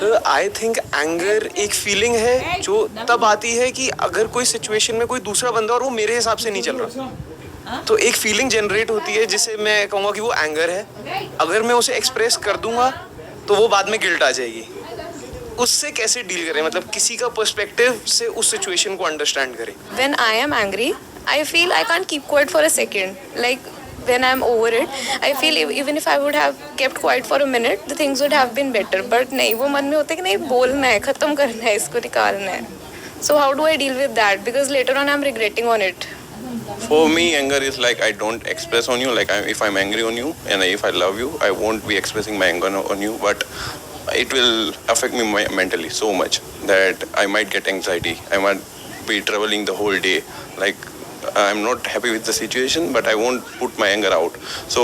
Sir I think anger एक feeling है जो तब आती है कि अगर कोई सिचुएशन में कोई दूसरा बंदा और वो मेरे हिसाब से नहीं चल रहा, तो एक फीलिंग जनरेट होती है जिसे मैं कहूँगा कि वो एंगर है। अगर मैं उसे एक्सप्रेस कर दूंगा तो वो बाद में गिल्ट आ जाएगी। उससे कैसे डील करें, मतलब किसी का पर्सपेक्टिव से उस सिचुएशन को अंडरस्टैंड करें। When I am angry, I feel I can't keep quiet for a second. Like when I'm over it, I feel even if I would have kept quiet for a minute, the things would have been better. But नहीं, वो मन में होता है कि नहीं, बोलना है, खत्म करना है, इसको निकालना है. So how do I deal with that? Because later on I'm regretting on it. For me, anger is like I don't express on you. Like if I'm angry on you and if I love you, I won't be expressing my anger on you. But it will affect me mentally so much that I might get anxiety. I might be traveling the whole day. Like I'm not happy with the situation, but I won't put my anger out. So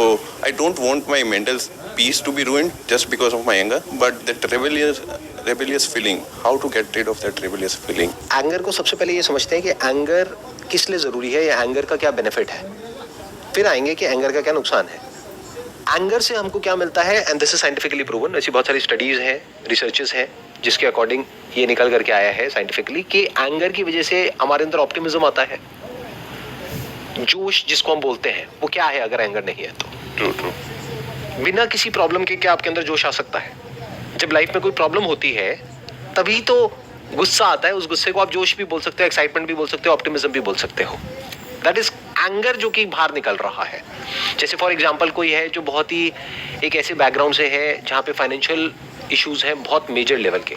I don't want my mental peace to be ruined just because of my anger. But that rebellious feeling, how to get rid of that rebellious feeling? Anger को सबसे पहले ये समझते हैं कि anger किस लिए ज़रूरी है या एंगर का क्या बेनिफिट है, फिर आएंगे कि एंगर का क्या नुकसान है। एंगर से हमको क्या मिलता है, and this is scientifically proven. ऐसी बहुत सारी स्टडीज़ हैं, रिसर्चेस हैं, जिसके अकॉर्डिंग ये निकल करके आया है साइंटिफिकली कि एंगर की वजह से हमारे अंदर ऑप्टिमिज्म आता है, जोश जिसको हम बोलते हैं, वो क्या है अगर एंगर नहीं है तो। True. बिना किसी प्रॉब्लम के क्या आपके अंदर जोश आ सकता है? जब लाइफ में कोई प्रॉब्लम होती है तभी तो गुस्सा आता है। उस गुस्से को आप जोश भी बोल सकते हो, एक्साइटमेंट भी बोल सकते हो, ऑप्टिमिज्म भी बोल सकते हो। दैट इज एंगर जो कि बाहर निकल रहा है। जैसे फॉर एग्जांपल कोई है जो बहुत ही एक ऐसे बैकग्राउंड से है जहाँ पे फाइनेंशियल इश्यूज हैं बहुत मेजर लेवल के,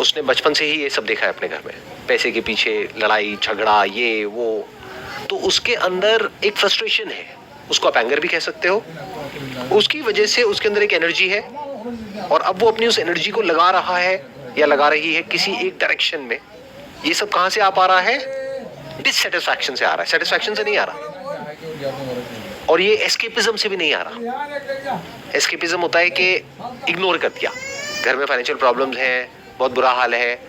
उसने बचपन से ही ये सब देखा है अपने घर में, पैसे के पीछे लड़ाई झगड़ा ये वो, तो उसके अंदर एक फ्रस्ट्रेशन है, उसको आप एंगर भी कह सकते हो। उसकी वजह से उसके अंदर एक एनर्जी है और अब वो अपनी उस एनर्जी को लगा रहा है या लगा रही है किसी एक डायरेक्शन में। ये सब कहाँ से आ पा रहा है? डिससेटिस्फैक्शन से आ रहा है, सेटिस्फैक्शन से नहीं आ रहा। और ये एस्केपिज्म से भी नहीं आ रहा। एस्केपिज्म होता है कि इग्नोर कर दिया, घर में फाइनेंशियल प्रॉब्लम्स हैं, बहुत बुरा हाल है,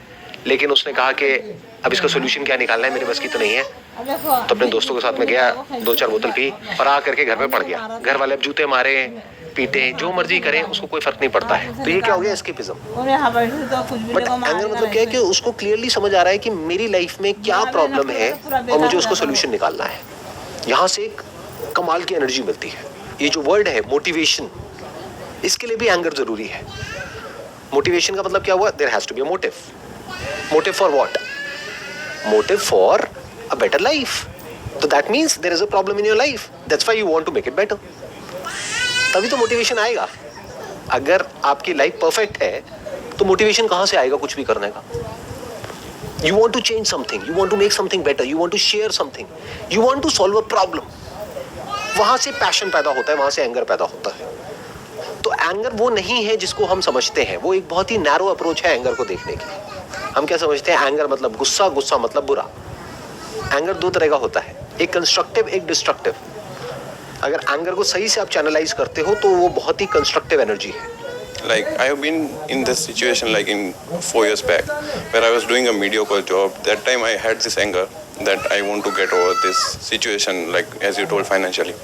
लेकिन उसने कहा कि अब इसका सोल्यूशन क्या निकालना है, मेरे बस की तो नहीं है, तो अपने दोस्तों के साथ में गया, 2-4 बोतल पी और आ करके घर में पड़ गया। घर वाले अब जूते मारे पीटे जो मर्जी करें, उसको कोई फर्क नहीं पड़ता है। तो ये क्या हो गया? एस्केपिज्म। बट एंगर मतलब क्या है कि उसको क्लियरली समझ आ रहा है कि मेरी लाइफ में क्या प्रॉब्लम है और मुझे उसको सोल्यूशन निकालना है। यहाँ से एक कमाल की एनर्जी मिलती है। ये जो वर्ड है मोटिवेशन, इसके लिए भी एंगर जरूरी है। मोटिवेशन का मतलब क्या हुआ? There has to be a motive. Motive for what? Motive for a better life. तो that means there is a problem in your life, that's why you want to make it better. तभी तो motivation आएगा। अगर आपकी life perfect है तो motivation कहां से आएगा कुछ भी करने का? You want to change something, you want to make something better, you want to share something, you want to solve a problem. वहां से पैशन पैदा होता है, वहां से एंगर पैदा होता है। तो एंगर वो नहीं है जिसको हम समझते हैं, वो एक बहुत ही नैरो अप्रोच है एंगर को देखने की। हम क्या समझते हैं? एंगर मतलब गुस्सा, गुस्सा मतलब बुरा। एंगर 2 तरह का होता है, एक कंस्ट्रक्टिव, एक डिस्ट्रक्टिव। अगर एंगर को सही से आप चैनलाइज करते हो तो वो बहुत ही कंस्ट्रक्टिव एनर्जी है। Like I have been in this situation like in 4 years back where I was doing a mediocre job. That time I had this anger that I want to get over this situation, like as you told, financially.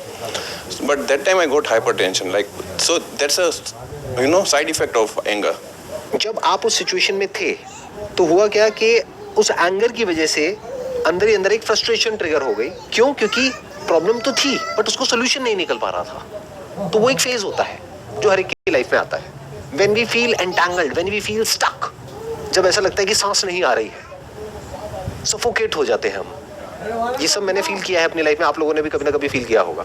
But that time I got hypertension. Like so that's a side effect of anger. जब आप उस situation में थे तो हुआ क्या कि उस एंगर की वजह से अंदर ही अंदर एक फ्रस्ट्रेशन ट्रिगर हो गई। क्यों? क्योंकि प्रॉब्लम तो थी बट उसको सोल्यूशन नहीं निकल पा रहा था। तो वो एक फेज होता है जो हर एक की लाइफ में आता है। When we feel entangled, when we feel stuck, जब ऐसा लगता है कि सांस नहीं आ रही है, सफोकेट हो जाते हैं हम। ये सब मैंने फील किया है अपनी लाइफ में, आप लोगों ने भी कभी ना कभी फील किया होगा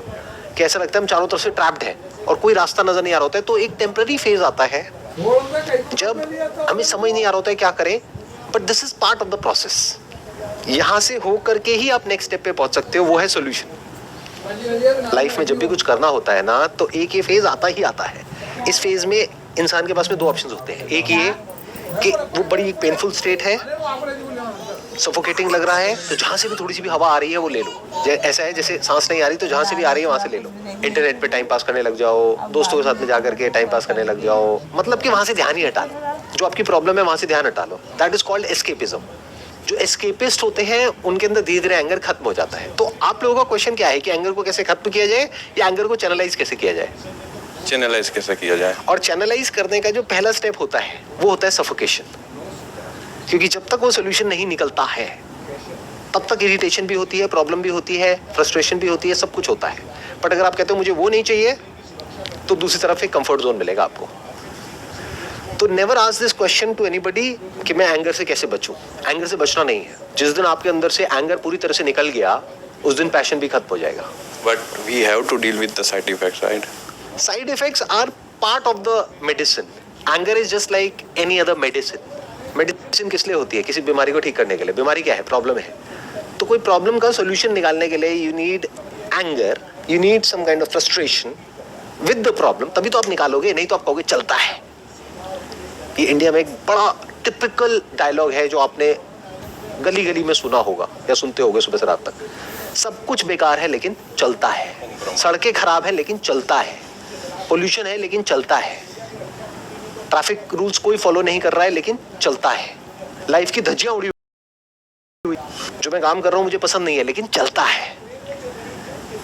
कि ऐसा लगता है हम चारों तरफ से ट्रैप्ड हैं और कोई रास्ता नजर नहीं आ रहा होता है। तो एक टेम्पररी फेज आता है जब हमें समझ नहीं आ रहा होता है क्या करें, but this is part of the process. यहाँ से हो करके ही आप नेक्स्ट स्टेप पे पहुंच सकते हो, वो है सोल्यूशन। लाइफ में जब भी कुछ करना होता है ना, तो एक ये फेज आता ही आता है। इस फेज में इंसान के पास में 2 ऑप्शंस होते हैं। एक ये कि वो बड़ी एक पेनफुल स्टेट है, सफोकेटिंग लग रहा है, तो जहां से भी थोड़ी सी भी हवा आ रही है वो ले लो। ऐसा है जैसे सांस नहीं आ रही तो जहां से भी आ रही है वहां से ले लो। इंटरनेट पे टाइम पास करने लग जाओ, दोस्तों के साथ में जाकर के टाइम पास करने लग जाओ, मतलब कि वहां से ध्यान ही हटा लो, जो आपकी प्रॉब्लम है वहां से ध्यान हटा लो। That is called escapism. जो एस्केपिस्ट होते हैं उनके अंदर धीरे धीरे एंगर खत्म हो जाता है। तो आप लोगों का क्वेश्चन क्या है कि एंगर को कैसे खत्म किया जाए या एंगर को चैनलाइज कैसे किया जाए? चैनलाइज कैसे किया जाए? और चैनलाइज करने का जो पहला स्टेप होता है वो होता है सफोकेशन, क्योंकि जब तक वो सोल्यूशन नहीं निकलता है तब तक इरिटेशन भी होती है, प्रॉब्लम भी होती है, फ्रस्ट्रेशन भी होती है, सब कुछ होता है। बट अगर आप कहते हो मुझे वो नहीं चाहिए, तो दूसरी तरफ एक कंफर्ट जोन मिलेगा आपको। तो never ask this question to anybody कि मैं एंगर से कैसे बचूं। एंगर से बचना नहीं है। जिस दिन आपके अंदर से एंगर पूरी तरह से निकल गया, उस दिन पैशन भी खत्म हो जाएगा। But we have to deal with the side effects, right? Side effects are part of the medicine. Anger is just like any other medicine. Medicine किस लिए होती है? किसी बीमारी को ठीक करने के लिए। बीमारी क्या है? प्रॉब्लम है। तो कोई प्रॉब्लम का सोल्यूशन निकालने के लिए you need anger, you need some kind of frustration with the problem, तभी तो आप निकालोगे, नहीं तो आप कहोगे चलता है। ये इंडिया में एक बड़ा टिपिकल डायलॉग है जो आपने गली गली में सुना होगा या सुनते होगे सुबह से रात तक। सब कुछ बेकार है लेकिन चलता है, सड़कें खराब है लेकिन चलता है, पोल्यूशन है लेकिन चलता है, ट्रैफिक रूल्स कोई फॉलो नहीं कर रहा है लेकिन चलता है, लाइफ की धज्जियां उड़ी हुई, जो मैं काम कर रहा हूं मुझे पसंद नहीं है लेकिन चलता है,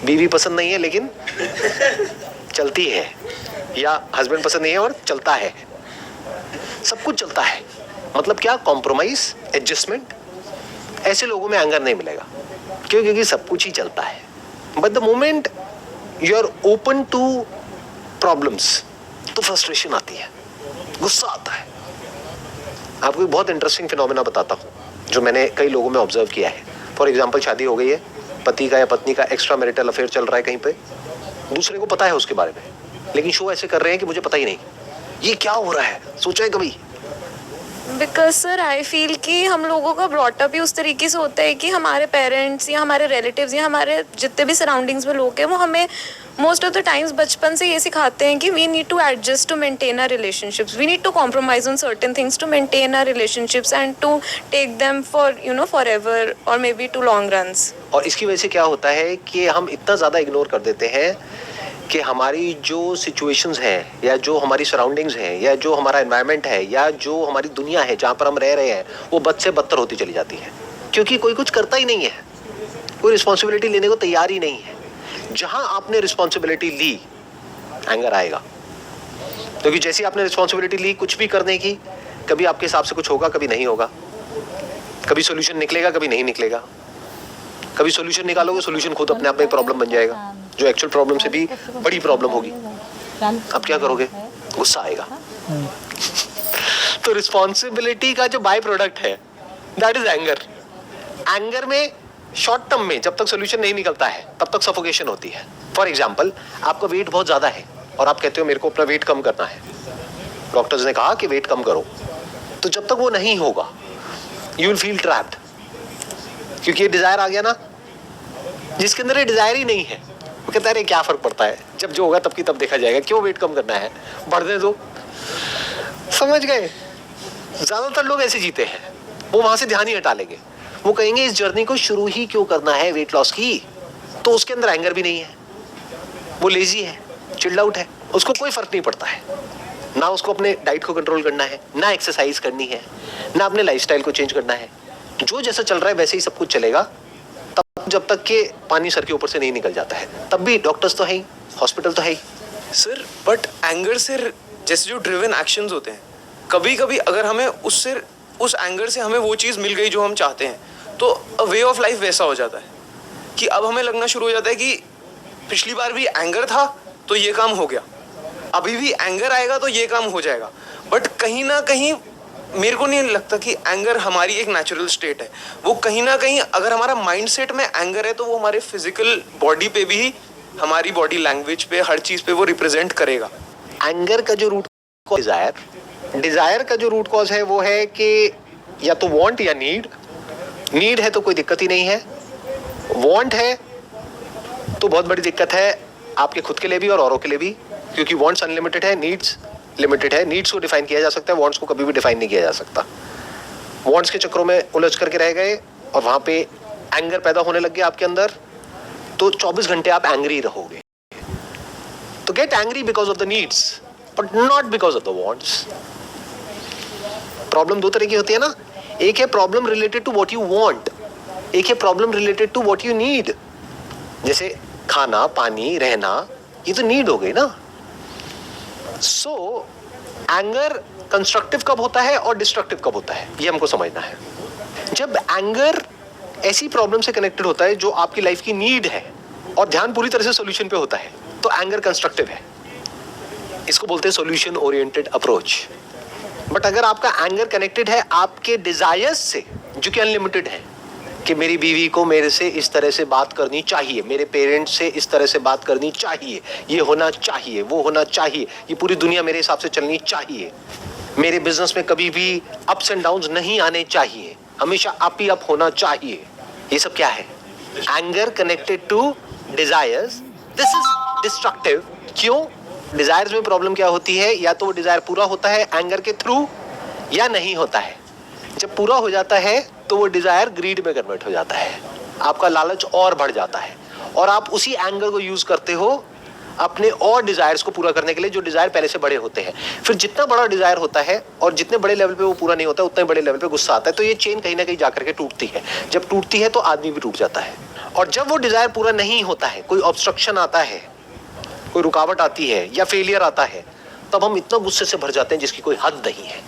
बीवी पसंद नहीं है लेकिन चलती है, या हस्बैंड पसंद नहीं है और चलता है, सब कुछ चलता है। मतलब क्या? Compromise, adjustment. ऐसे लोगों में एंगर नहीं मिलेगा। क्यों? क्योंकि सब कुछ ही चलता है। But the moment you are open to problems, तो फ्रस्ट्रेशन आती है, गुस्सा आता है। आपको एक बहुत इंटरेस्टिंग फिनोमेना बताता हूँ जो मैंने कई लोगों में ऑब्जर्व किया है। फॉर एग्जाम्पल, शादी हो गई है, पति का या पत्नी का एक्स्ट्रा मैरिटल अफेयर चल रहा है कहीं पे, दूसरे को पता है उसके बारे में, लेकिन शो ऐसे कर रहे हैं कि मुझे पता ही नहीं। ये क्या हो रहा है? सोचा है कभी? बिकॉज सर आई फील कि हम लोगों का ब्रॉटअप ही उस तरीके से होता है कि हमारे पेरेंट्स या हमारे रिलेटिव्स या हमारे जितने भी सराउंडिंग्स में लोग हैं वो हमें मोस्ट ऑफ द टाइम्स बचपन से ये सिखाते हैं कि we need to adjust to maintain our relationships, we need to compromise on certain things to maintain our relationships and to take them for forever or maybe to long runs. और इसकी वजह से क्या होता है कि हम इतना ज़्यादा इग्नोर कर देते हैं कि हमारी जो सिचुएशंस हैं या जो हमारी सराउंडिंग्स हैं या जो हमारा एनवायरनमेंट है या जो हमारी दुनिया है जहाँ पर हम रह रहे हैं वो बद से बदतर होती चली जाती है, क्योंकि कोई कुछ करता ही नहीं है, कोई रिस्पॉन्सिबिलिटी लेने को तैयार ही नहीं है। जहाँ आपने रिस्पॉन्सिबिलिटी ली, एंगर आएगा, क्योंकि जैसी आपने रिस्पॉन्सिबिलिटी ली कुछ भी करने की, कभी आपके हिसाब से कुछ होगा, कभी नहीं होगा, कभी सोल्यूशन निकलेगा, कभी नहीं निकलेगा, कभी सोल्यूशन निकालोगे, सोल्यूशन खुद अपने आप में एक प्रॉब्लम बन जाएगा जो एक्चुअल प्रॉब्लम से भी बड़ी प्रॉब्लम होगी। अब क्या करोगे? गुस्सा आएगा। तो रिस्पॉन्सिबिलिटी का जो बाय प्रोडक्ट है दैट इज एंगर। एंगर में शॉर्ट टर्म में जब तक सोल्यूशन नहीं निकलता है तब तक सफोकेशन होती है। फॉर एग्जाम्पल, आपका वेट बहुत ज्यादा है और आप कहते हो मेरे को अपना वेट कम करना है, डॉक्टर्स ने कहा कि वेट कम करो, तो जब तक वो नहीं होगा यू विल फील ट्रैप्ड, क्योंकि ये डिजायर आ गया ना। जिसके अंदर ये डिजायर ही नहीं है वो कहता है क्या फर्क पड़ता है, जब जो होगा तब की तब देखा जाएगा, क्यों वेट कम करना है, बढ़ने दो। समझ गए? ज्यादातर लोग ऐसे जीते हैं, वो वहां से ध्यान ही हटा लेंगे, वो कहेंगे इस जर्नी को शुरू ही क्यों करना है वेट लॉस की। तो उसके अंदर एंगर भी नहीं है, वो लेजी है, चिल्ड आउट है, उसको कोई फर्क नहीं पड़ता है, ना उसको अपने डाइट को कंट्रोल करना है, ना एक्सरसाइज करनी है, ना अपने लाइफस्टाइल को चेंज करना है, जो जैसा चल रहा है वैसे ही सब कुछ चलेगा, तब जब तक कि पानी सर के ऊपर से नहीं निकल जाता है। तब भी डॉक्टर्स तो है ही, हॉस्पिटल तो है ही। सर बट एंगर से जैसे जो ड्रिवन एक्शंस होते हैं, कभी कभी अगर हमें उससे उस एंगर से हमें वो चीज़ मिल गई जो हम चाहते हैं, तो वे ऑफ लाइफ वैसा हो जाता है कि अब हमें लगना शुरू हो जाता है कि पिछली बार भी एंगर था तो ये काम हो गया, अभी भी एंगर आएगा तो ये काम हो जाएगा। बट कहीं ना कहीं मेरे को नहीं लगता कि एंगर हमारी एक नेचुरल स्टेट है। वो कहीं ना कहीं अगर हमारा माइंड सेट में एंगर है तो वो हमारे फिजिकल बॉडी पे भी, हमारी बॉडी लैंग्वेज पे, हर चीज़ पे वो रिप्रेजेंट करेगा। एंगर का जो रूट कॉज डिजायर का जो रूट कॉज है वो है कि या तो वांट या नीड। नीड है तो कोई दिक्कत ही नहीं है, वांट है तो बहुत बड़ी दिक्कत है आपके खुद के लिए भी और औरों के लिए भी, क्योंकि वांट्स अनलिमिटेड है, नीड्स लिमिटेड है। नीड्स को डिफाइन किया जा सकता है, वांट्स को कभी भी डिफाइन नहीं किया जा सकता। वांट्स के चक्रों में उलझ करके रह गए और वहां पे एंगर पैदा होने लग गया आपके अंदर, तो 24 घंटे आप एंग्री रहोगे। तो get angry because of the needs but not because of the wants. Problem दो तरह की होती है ना, एक है problem related to what you want, एक है problem related to what you need. जैसे खाना, पानी, रहना, ये तो नीड हो गई ना। सो एंगर कंस्ट्रक्टिव कब होता है और डिस्ट्रक्टिव कब होता है, ये हमको समझना है। जब एंगर ऐसी प्रॉब्लम से कनेक्टेड होता है जो आपकी लाइफ की नीड है और ध्यान पूरी तरह से सॉल्यूशन पे होता है, तो एंगर कंस्ट्रक्टिव है। इसको बोलते हैं सॉल्यूशन ओरिएंटेड अप्रोच। बट अगर आपका एंगर कनेक्टेड है आपके डिजायर्स से, जो कि अनलिमिटेड है, कि मेरी बीवी को मेरे से इस तरह से बात करनी चाहिए, मेरे पेरेंट्स से इस तरह से बात करनी चाहिए, ये होना चाहिए, वो होना चाहिए, ये पूरी दुनिया मेरे हिसाब से चलनी चाहिए, मेरे बिजनेस में कभी भी अप्स एंड डाउन्स नहीं आने चाहिए, हमेशा अप ही अप होना चाहिए, ये सब क्या है? Anger connected to desires. This is destructive. क्यों? डिजायर्स में प्रॉब्लम क्या होती है? या तो वो डिजायर पूरा होता है एंगर के थ्रू या नहीं होता है। जब पूरा हो जाता है तो वो डिजायर ग्रीड में कन्वर्ट हो जाता है, आपका लालच और बढ़ जाता है और आप उसी एंगर को यूज करते हो अपने और डिजायर्स को पूरा करने के लिए, जो डिजायर पहले से बड़े होते हैं। फिर जितना बड़ा डिजायर होता है और जितने बड़े लेवल पे वो पूरा नहीं होता, उतने बड़े लेवल पे गुस्सा आता है। तो ये चेन कहीं ना कहीं जाकर के टूटती है। जब टूटती है तो आदमी भी टूट जाता है। और जब वो डिजायर पूरा नहीं होता है, कोई ऑब्स्ट्रक्शन आता है, कोई रुकावट आती है या फेलियर आता है, तब हम इतना गुस्से से भर जाते हैं जिसकी कोई हद नहीं है।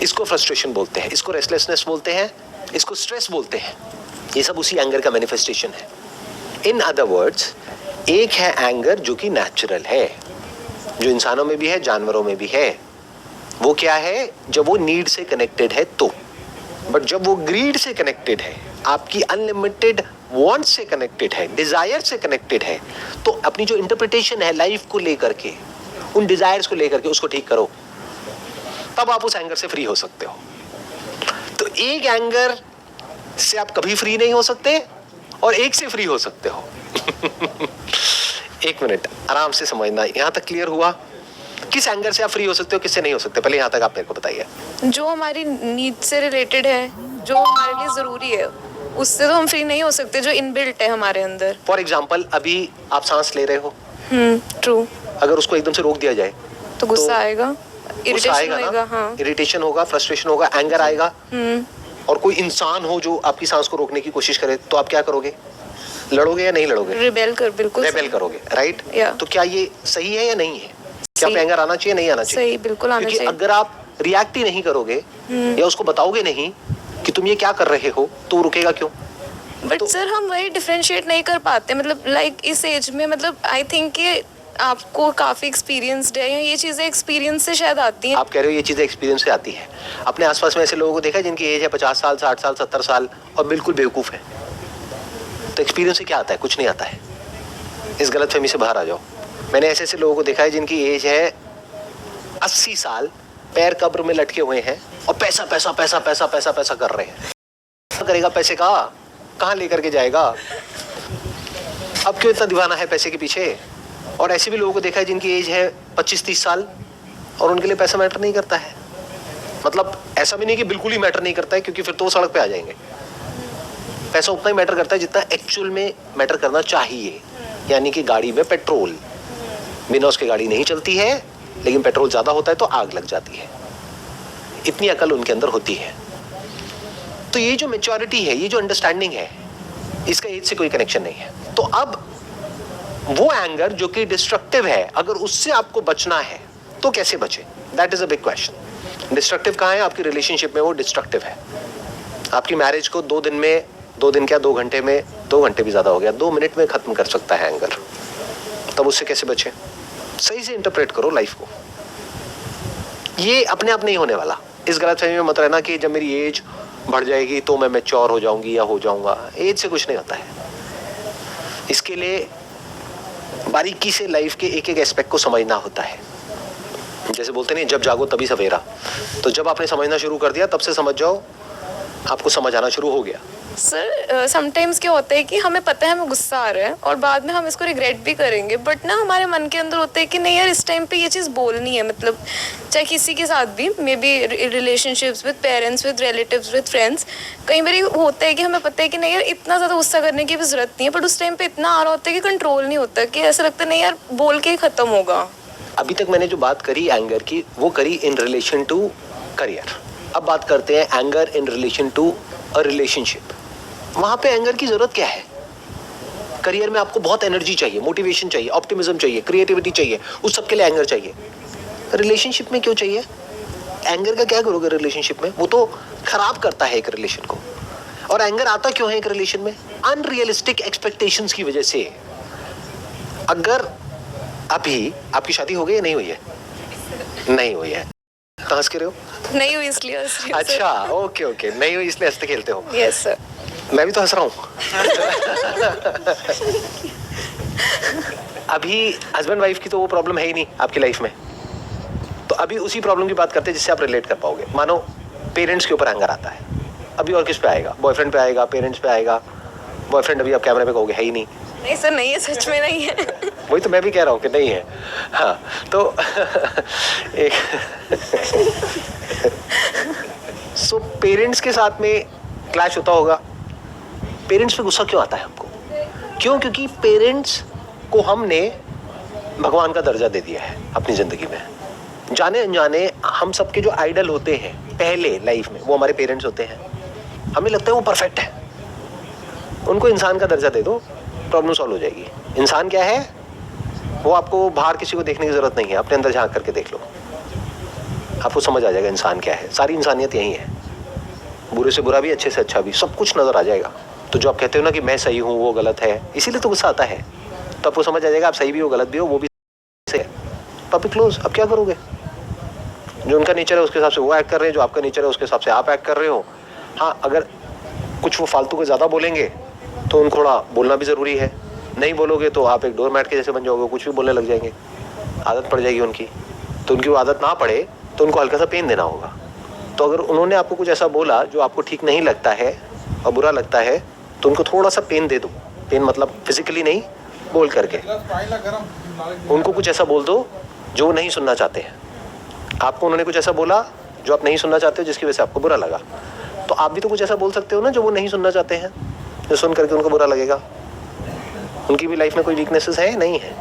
इसको फ्रस्ट्रेशन बोलते हैं, इसको रेस्टलेसनेस बोलते हैं, इसको स्ट्रेस बोलते हैं। ये सब उसी एंगर का मैनिफेस्टेशन है। इन अदर वर्ड्स, एक है एंगर जो कि नेचुरल है, जो इंसानों में भी है, जानवरों में भी है। वो क्या है? जब वो नीड से कनेक्टेड है तो। बट जब वो ग्रीड से कनेक्टेड है, आपकी अनलिमिटेड वांट से कनेक्टेड है, डिजायर से कनेक्टेड है, तो अपनी जो इंटरप्रिटेशन है लाइफ को लेकर के, उन डिजायर्स को लेकर के, उसको ठीक करो, तब आप उस एंगर से फ्री हो सकते हो। तो एक एंगर से आप कभी फ्री नहीं हो सकते और एक से फ्री हो सकते हो। एक मिनट, आराम से समझना। यहां तक क्लियर हुआ? किस एंगर से आप फ्री हो सकते हो, किससे नहीं हो सकते? पहले यहां तक आप मेरे को बताइए। जो हमारी नीड से रिलेटेड है, जो हमारे लिए जरूरी है, उससे तो हम फ्री नहीं हो सकते, जो इनबिल्ट है हमारे अंदर। फॉर एग्जाम्पल, अभी आप सांस ले रहे हो, ट्रू। अगर उसको एकदम से रोक दिया जाए तो गुस्सा आएगा, इरिटेशन ना? होगा, हाँ। इरिटेशन होगा, फ्रस्ट्रेशन होगा, एंगर आएगा। और कोई इंसान हो जो आपकी सांस को रोकने की कोशिश करे, तो आप क्या करोगे? लड़ोगे या नहीं लड़ोगे? बिल्कुल रेबेल करोगे, राइट? Yeah. तो क्या ये सही है या नहीं है? क्या एंगर आना चाहिए, नहीं आना चाहिए? सही, बिल्कुल आना चाहिए। क्योंकि अगर आप रिएक्ट ही नहीं करोगे या उसको बताओगे नहीं कि तुम ये क्या कर रहे हो, तो वो रुकेगा क्यों? बट सर, हम वही डिफरेंशिएट नहीं कर पाते। मतलब लाइक इस एज में, मतलब आई थिंक कि आपको काफी एक्सपीरियंस्ड है, ये चीजें एक्सपीरियंस से शायद आती हैं। आप कह रहे हो ये चीजें एक्सपीरियंस से आती है। अपने आसपास में ऐसे लोगों को देखा है जिनकी एज है 50 साल, 60 साल, 70 साल और बिल्कुल बेवकूफ है। तो एक्सपीरियंस से क्या आता है? कुछ नहीं आता है। इस गलतफहमी से बाहर आ जाओ। मैंने ऐसे ऐसे लोगों को देखा है जिनकी एज है 80 साल, पैर कब्र में लटके हुए हैं और पैसा पैसा पैसा पैसा पैसा पैसा कर रहे हैं। क्या करेगा पैसे का? कहाँ लेकर के जाएगा? अब क्यों इतना दीवाना है पैसे के पीछे? और ऐसे भी लोगों को देखा है जिनकी एज है 25-30 साल और उनके लिए पैसा मैटर नहीं करता है। मतलब ऐसा भी नहीं कि बिल्कुल ही मैटर नहीं करता है, क्योंकि फिर तो वो सड़क पे आ जाएंगे। पैसा उतना ही मैटर करता है जितना एक्चुअल में मैटर करना चाहिए। यानी कि गाड़ी में पेट्रोल, बिना उसके गाड़ी नहीं चलती है, लेकिन पेट्रोल ज्यादा होता है तो आग लग जाती है। इतनी अकल उनके अंदर होती है। तो ये जो मैच्योरिटी है, ये जो अंडरस्टैंडिंग है, इसका एज से कोई कनेक्शन नहीं है। तो अब वो एंगर जो कि डिस्ट्रक्टिव है, अगर उससे आपको बचना है तो कैसे बचे? That is a big question. Destructive कहाँ है? आपकी रिलेशनशिप में वो डिस्ट्रक्टिव है। आपकी मैरिज को 2 दिन में, 2 दिन क्या 2 घंटे में, 2 घंटे भी ज्यादा हो गया, 2 मिनट में खत्म कर सकता है एंगर। तब उससे कैसे बचे? सही से इंटरप्रेट करो लाइफ को। ये अपने आप नहीं होने वाला। इस गलतफहमी में मत रहना कि जब मेरी एज बढ़ जाएगी तो मैं मैच्योर हो जाऊंगी या हो जाऊंगा। एज से कुछ नहीं होता है। इसके लिए बारीकी से लाइफ के एक एक एस्पेक्ट को समझना होता है। जैसे बोलते नहीं, जब जागो तभी सवेरा। तो जब आपने समझना शुरू कर दिया, तब से समझ जाओ आपको समझ आना शुरू हो गया। सर, समटाइम्स क्या होता है कि हमें पता है हमें गुस्सा आ रहा है और बाद में हम इसको रिग्रेट भी करेंगे, बट ना हमारे मन के अंदर होता है कि नहीं यार, इस टाइम पे ये चीज़ बोलनी है। मतलब चाहे किसी के साथ भी, may be relationships with parents, with relatives, with friends, कई बार होता है कि हमें पता है कि नहीं यार, इतना ज़्यादा गुस्सा करने की भी ज़रूरत नहीं है, बट उस टाइम पर इतना आ रहा होता है कि कंट्रोल नहीं होता, कि ऐसा लगता है नहीं यार, बोल के ही ख़त्म होगा। अभी तक मैंने जो बात करी एंगर की, वो करी इन रिलेशन टू करियर। अब बात करते हैं anger in relation to a relationship. वहां पे एंगर की जरूरत क्या है? करियर में आपको बहुत एनर्जी चाहिए, मोटिवेशन चाहिए, ऑप्टिमिज्म चाहिए, क्रिएटिविटी चाहिए, उस सब के लिए एंगर चाहिए। रिलेशनशिप में क्यों चाहिए? एंगर का क्या करोगे रिलेशनशिप में? वो तो खराब करता है एक रिलेशन को। और एंगर आता क्यों है एक रिलेशन में? अनरियलिस्टिक एक्सपेक्टेशंस की वजह से। अगर अभी आपकी शादी हो गई या नहीं हुई है? नहीं हुई है। हंस के रहे हो? नहीं हुई इसलिए हंस रही हूँ, sir. अच्छा, ओके ओके, नहीं हुई इसलिए हंसते खेलते हो। Yes, sir. मैं भी तो हंस रहा हूँ। अभी हस्बैंड वाइफ की तो वो प्रॉब्लम है ही नहीं आपकी लाइफ में, तो अभी उसी प्रॉब्लम की बात करते हैं जिससे आप रिलेट कर पाओगे। मानो पेरेंट्स के ऊपर एंगर आता है, अभी और किस पे आएगा? बॉयफ्रेंड पे आएगा, पेरेंट्स पे आएगा। बॉयफ्रेंड अभी आप कैमरे पे कहोगे है ही नहीं। नहीं सर, नहीं है, सच में नहीं है। वही तो मैं भी कह रहा हूँ कि नहीं है। हाँ तो एक सो पेरेंट्स के साथ में क्लैश होता होगा। पेरेंट्स पे गुस्सा क्यों आता है हमको? क्यों? क्योंकि पेरेंट्स को हमने भगवान का दर्जा दे दिया है अपनी जिंदगी में। जाने अनजाने हम सबके जो आइडल होते हैं पहले लाइफ में, वो हमारे पेरेंट्स होते हैं। हमें लगता है वो परफेक्ट है, उनको इंसान का दर्जा दे दो, प्रॉब्लम सॉल्व हो जाएगी। इंसान क्या है? वो आपको बाहर किसी को देखने की जरूरत नहीं है, अपने अंदर झांक करके देख लो, आपको समझ आ जाएगा इंसान क्या है। सारी इंसानियत यही है, बुरे से बुरा भी, अच्छे से अच्छा भी, सब कुछ नजर आ जाएगा। तो जो आप कहते हो ना कि मैं सही हूँ वो गलत है, इसीलिए तो गुस्सा आता है। तो आपको समझ आ जाएगा आप सही भी हो, गलत भी हो, वो भी सही है। Topic close. अब क्या करोगे? जो उनका नेचर है उसके हिसाब से वो एक्ट कर रहे हैं, जो आपका नेचर है उसके हिसाब से आप एक्ट कर रहे हो। हाँ, अगर कुछ वो फालतू को ज़्यादा बोलेंगे तो उनको थोड़ा बोलना भी ज़रूरी है। नहीं बोलोगे तो आप एक डोर मैट के जैसे बन जाओगे, कुछ भी बोलने लग जाएंगे, आदत पड़ जाएगी उनकी। तो उनकी वो आदत ना पड़े तो उनको हल्का सा पेन देना होगा। तो अगर उन्होंने आपको कुछ ऐसा बोला जो आपको ठीक नहीं लगता है और बुरा लगता है, तो उनको थोड़ा सा पेन दे दो। पेन मतलब फिजिकली नहीं, बोल करके उनको कुछ ऐसा बोल दो जो नहीं सुनना चाहते हैं। आपको उन्होंने कुछ ऐसा बोला जो आप नहीं सुनना चाहते हो, जिसकी वजह से आपको बुरा लगा, तो आप भी तो कुछ ऐसा बोल सकते हो ना जो वो नहीं सुनना चाहते हैं, जो सुन करके उनको बुरा लगेगा। उनकी भी लाइफ में कोई वीकनेसेस है? नहीं है।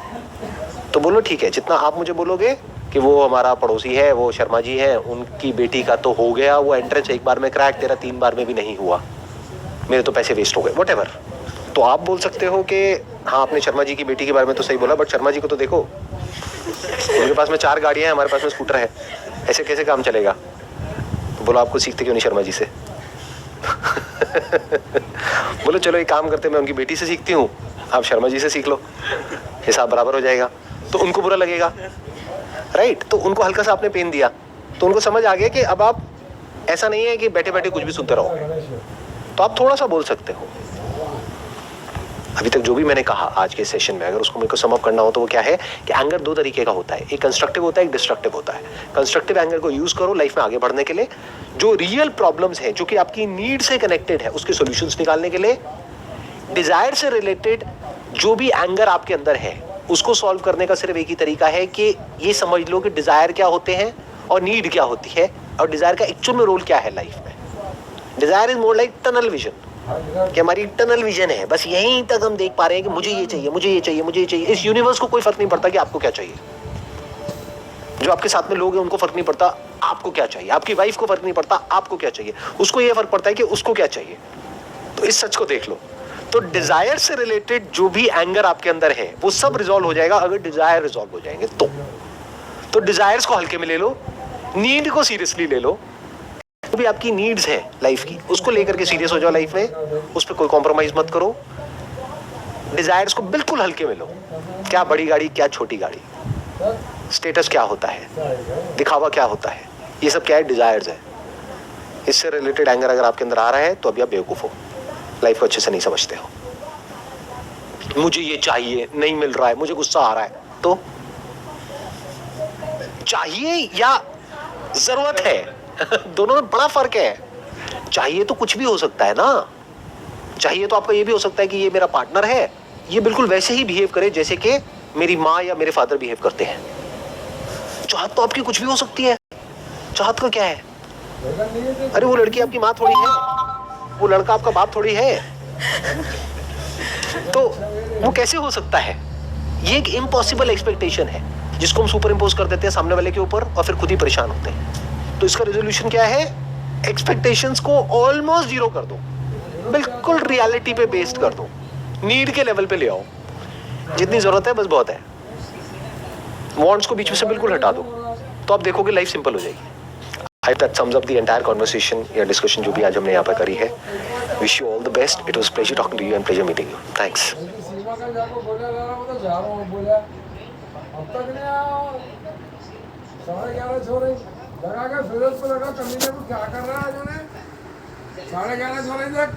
तो बोलो ठीक है, जितना आप मुझे बोलोगे कि वो हमारा पड़ोसी है, वो शर्मा जी है, उनकी बेटी का तो हो गया वो एंट्रेंस एक बार में क्रैक, तेरा 3 बार में भी नहीं हुआ, मेरे तो पैसे वेस्ट हो गए, व्हाटएवर। तो आप बोल सकते हो कि हाँ, आपने शर्मा जी की बेटी के बारे में तो सही बोला, बट शर्मा जी को तो देखो, उनके पास में 4 गाड़ियां हैं, हमारे पास में स्कूटर है, ऐसे कैसे काम चलेगा? तो बोलो आपको सीखते क्यों नहीं शर्मा जी से? बोलो चलो एक काम करते, मैं उनकी बेटी से सीखती हूँ, आप शर्मा जी से सीख लो, हिसाब बराबर हो जाएगा। तो उनको बुरा लगेगा, राइट? तो उनको हल्का सा आपने पेन दिया, तो उनको समझ आ गया कि अब आप ऐसा नहीं है कि बैठे बैठे कुछ भी सुनते रहोगे, तो आप थोड़ा सा बोल सकते हो। अभी तक जो भी मैंने कहा आज के सेशन में, अगर उसको मेरे को सम अप करना हो तो वो क्या है कि एंगर 2 तरीके का होता है, एक कंस्ट्रक्टिव होता है, एक डिस्ट्रक्टिव होता है। कंस्ट्रक्टिव एंगर को यूज करो लाइफ में आगे बढ़ने के लिए, जो रियल प्रॉब्लम्स है, जो कि आपकी नीड से कनेक्टेड है, उसके सॉल्यूशंस निकालने के लिए। डिजायर से रिलेटेड जो भी एंगर आपके अंदर है, उसको सॉल्व करने का सिर्फ एक ही तरीका है कि ये समझ लो कि डिजायर क्या होते हैं और नीड क्या होती है, और डिजायर का एक्चुअल में रोल क्या है लाइफ में। Desire is more like tunnel vision, कि हमारी टनल विजन है, बस यहीं तक हम देख पा रहे हैं कि मुझे ये चाहिए, मुझे ये चाहिए, मुझे ये चाहिए। इस यूनिवर्स को कोई फर्क नहीं पड़ता कि आपको क्या चाहिए। जो आपके साथ में लोग हैं उनको फर्क नहीं पड़ता आपको क्या चाहिए, आपकी वाइफ को फर्क नहीं पड़ता आपको क्या चाहिए, उसको ये फर्क पड़ता है कि उसको क्या चाहिए। तो इस सच को देख लो। तो डिजायर से रिलेटेड जो भी एंगर आपके अंदर है वो सब रिजॉल्व हो जाएगा अगर डिजायर रिजॉल्व हो जाएंगे तो डिजायर्स को हल्के में ले लो, नीड को सीरियसली ले लो। जो भी आपकी नीड्स है लाइफ की, उसको लेकर के सीरियस हो जाओ लाइफ में, उस पर कोई कॉम्प्रोमाइज मत करो। डिजायर्स को बिल्कुल हल्के में लो। क्या बड़ी गाड़ी, क्या छोटी गाड़ी, स्टेटस क्या होता है, दिखावा क्या होता है, ये सब क्या है? डिजायर्स है। इससे रिलेटेड एंगर अगर आपके अंदर आ रहा है तो अभी आप बेवकूफ हो, लाइफ को अच्छे से नहीं समझते हो। मुझे ये चाहिए, नहीं मिल रहा है, मुझे गुस्सा आ रहा है, तो चाहिए या जरूरत है दोनों में बड़ा फर्क है। चाहिए तो कुछ भी हो सकता है ना, चाहिए तो आपका ये भी हो सकता है कि ये मेरा पार्टनर है, ये बिल्कुल वैसे ही बिहेव करे जैसे कि मेरी माँ या मेरे फादर बिहेव करते हैं। चाहत तो आपकी कुछ भी हो सकती है। चाहत का क्या है? अरे वो लड़की आपकी माँ थोड़ी है, वो लड़का आपका बाप थोड़ी है, तो वो कैसे हो सकता है? ये एक इम्पॉसिबल एक्सपेक्टेशन है जिसको हम सुपर इम्पोज कर देते हैं सामने वाले के ऊपर और फिर खुद ही परेशान होते हैं। तो इसका रेजोल्यूशन क्या है? एक्सपेक्टेशंस को ऑलमोस्ट जीरो कर दो, बिल्कुल रियलिटी पे बेस्ड कर दो। नीड के लेवल पे ले आओ, जितनी जरूरत है बस बहुत है। वांट्स को बीच में से बिल्कुल हटा दो, तो आप देखोगे लाइफ सिंपल हो जाएगी। I that sums up the entire conversation या डिस्कशन जो भी आज हमने यहाँ पर करी है। Wish you all the best. It was pleasure talking to you and pleasure meeting you. Thanks. सीमा का जाको बोला जा रहा, वो तो जा रहा हूँ बोला, अब तक नहीं आया। 11:30 छोरे लगा के फिरोज को लगा, कमीने को क्या कर रहा है, 11:30 छोरे तक